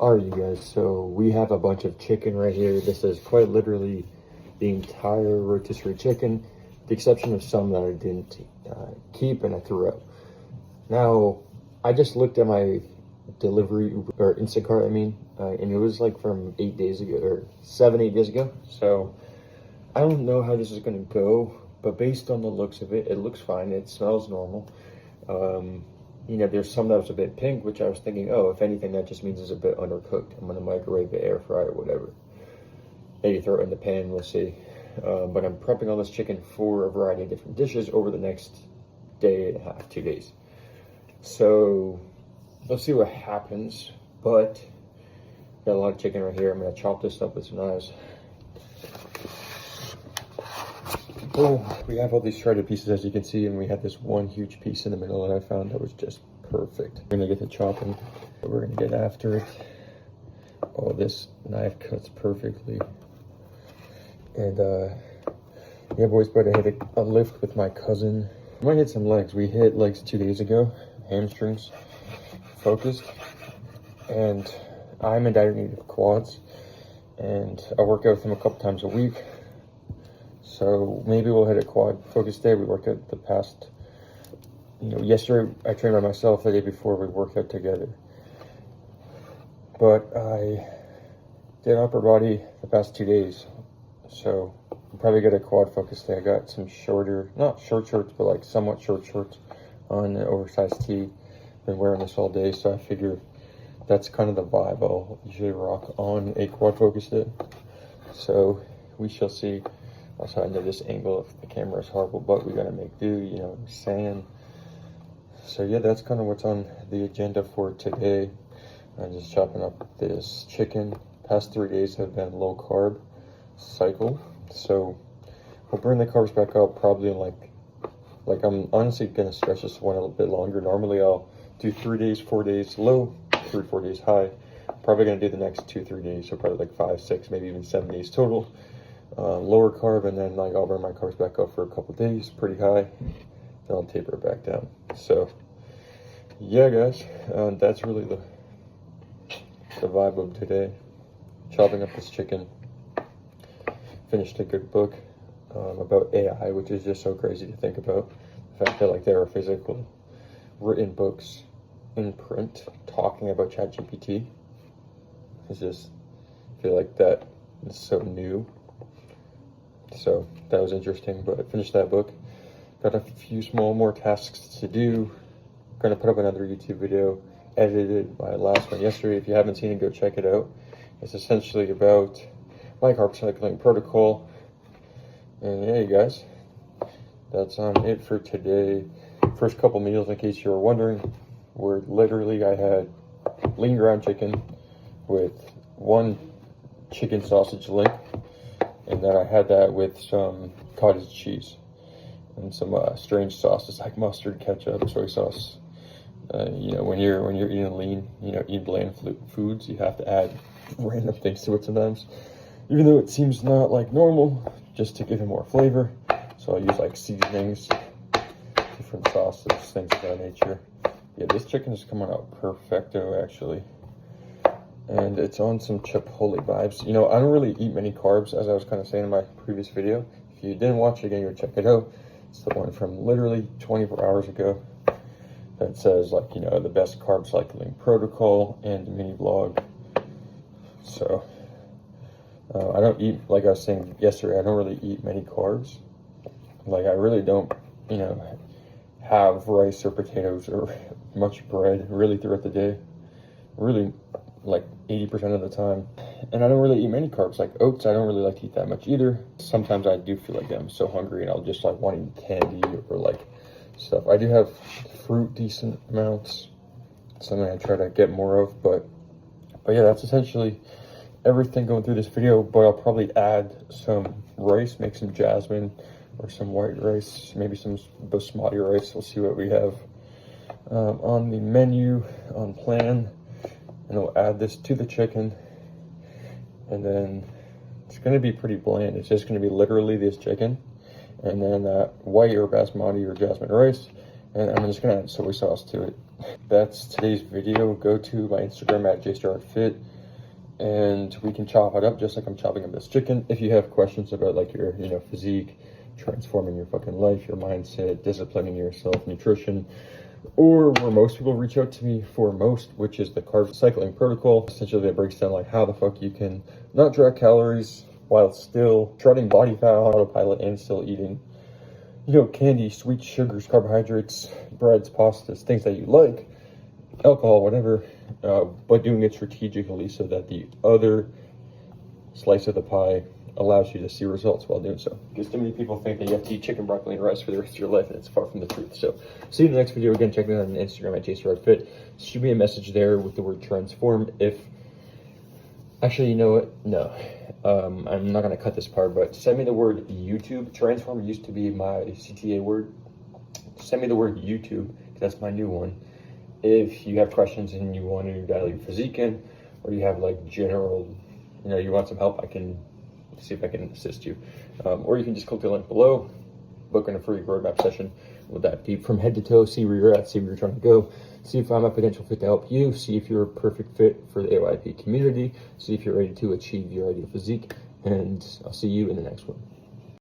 Alright, you guys, so we have a bunch of chicken right here. This is quite literally the entire rotisserie chicken, with the exception of some that I didn't keep and I threw out. Now, I just looked at my delivery, or Instacart, and it was like from 8 days ago, or 7-8 days ago. So, I don't know how this is going to go, but based on the looks of it, it looks fine. It smells normal. You know, there's some that was a bit pink, which I was thinking, oh, if anything, that just means it's a bit undercooked. I'm going to microwave it, air fry it, whatever. Maybe throw it in the pan, we'll see. But I'm prepping all this chicken for a variety of different dishes over the next day and a half, 2 days. So, let's see what happens. But, got a lot of chicken right here. I'm going to chop this up with some knives. Boom. We have all these shredded pieces, as you can see, and we had this one huge piece in the middle that I found that was just perfect. We're gonna get to chopping, but we're gonna get after it. Oh, this knife cuts perfectly. And yeah, boys, but I hit a lift with my cousin. I might hit some legs. We hit legs 2 days ago, hamstrings focused, and I'm in dire need of quads, and I work out with him a couple times a week. So maybe we'll hit a quad focus day. We worked out the past, yesterday I trained by myself, the day before we worked out together. But I did upper body the past 2 days. So I'll probably get a quad focus day. I got some shorter, not short shorts, but like somewhat short shorts on an oversized tee. Been wearing this all day, so I figure that's kind of the vibe I'll usually rock on a quad focus day. So we shall see. Also, I know this angle of the camera is horrible, but we gotta make do, you know what I'm saying? So yeah, that's kind of what's on the agenda for today. I'm just chopping up this chicken. Past 3 days have been low carb cycle. So we'll bring the carbs back up probably in like I'm honestly gonna stretch this one a little bit longer. Normally I'll do 3 days, 4 days low, 3-4 days high. Probably gonna do the next 2-3 days, so probably like 5, 6, maybe even 7 days total. Lower carb, and then like I'll bring my carbs back up for a couple days, pretty high, then I'll taper it back down. So yeah, guys, that's really the vibe of today. Chopping up this chicken. Finished a good book about AI, which is just so crazy to think about. The fact that like there are physical written books in print talking about ChatGPT. It's just, I feel like that is so new. So that was interesting, but I finished that book. Got a few more tasks to do. Gonna put up another YouTube video, edited my last one yesterday. If you haven't seen it, go check it out. It's essentially about my Carb Cycling Protocol. And yeah, you guys, that's it for today. First couple meals, in case you were wondering, were literally I had lean ground chicken with one chicken sausage link. And then I had that with some cottage cheese and some strange sauces like mustard, ketchup, soy sauce. When you're eating lean, eating bland foods, you have to add random things to it sometimes, even though it seems not like normal, just to give it more flavor. So I use like seasonings, different sauces, things of that nature. Yeah, this chicken is coming out perfecto actually. And it's on some Chipotle vibes. I don't really eat many carbs, as I was kind of saying in my previous video. If you didn't watch it again, go check it out. It's the one from literally 24 hours ago that says, like, the best carb cycling protocol and mini vlog. So, I don't eat, like I was saying yesterday, I don't really eat many carbs. Like, I really don't, have rice or potatoes or much bread really throughout the day. Really, like 80% of the time. And I don't really eat many carbs, like oats. I don't really like to eat that much either. Sometimes I do feel like I'm so hungry and I'll just like want to eat candy or like stuff. I do have fruit decent amounts, something I try to get more of, but yeah, that's essentially everything going through this video. But I'll probably add some rice, make some jasmine or some white rice, maybe some basmati rice. We'll see what we have on the menu, on plan. And I'll add this to the chicken, and then it's going to be pretty bland. It's just going to be literally this chicken, and then white or basmati or jasmine rice, and I'm just going to add soy sauce to it. That's today's video. Go to my Instagram at jstarfit, and we can chop it up just like I'm chopping up this chicken. If you have questions about like your, physique, transforming your fucking life, your mindset, disciplining yourself, nutrition, or where most people reach out to me for most, which is the Carb Cycling Protocol. Essentially, it breaks down like how the fuck you can not track calories while still treading body fat on autopilot and still eating, candy, sweet sugars, carbohydrates, breads, pastas, things that you like, alcohol, whatever, but doing it strategically so that the other slice of the pie allows you to see results while doing so. Because too many people think that you have to eat chicken, broccoli, and rice for the rest of your life, and it's far from the truth. So see you in the next video. Again, check me out on Instagram at jstarfit. Shoot me a message there with the word transform. Actually, you know what? No. I'm not going to cut this part, but send me the word YouTube. Transform used to be my CTA word. Send me the word YouTube, because that's my new one. If you have questions and you want to dial your physique in, or you have like general, you want some help, I can see if I can assist you. Or you can just click the link below, book in a free roadmap session with that deep from head to toe, see where you're at, see where you're trying to go, see if I'm a potential fit to help you, see if you're a perfect fit for the AYP community, see if you're ready to achieve your ideal physique, and I'll see you in the next one.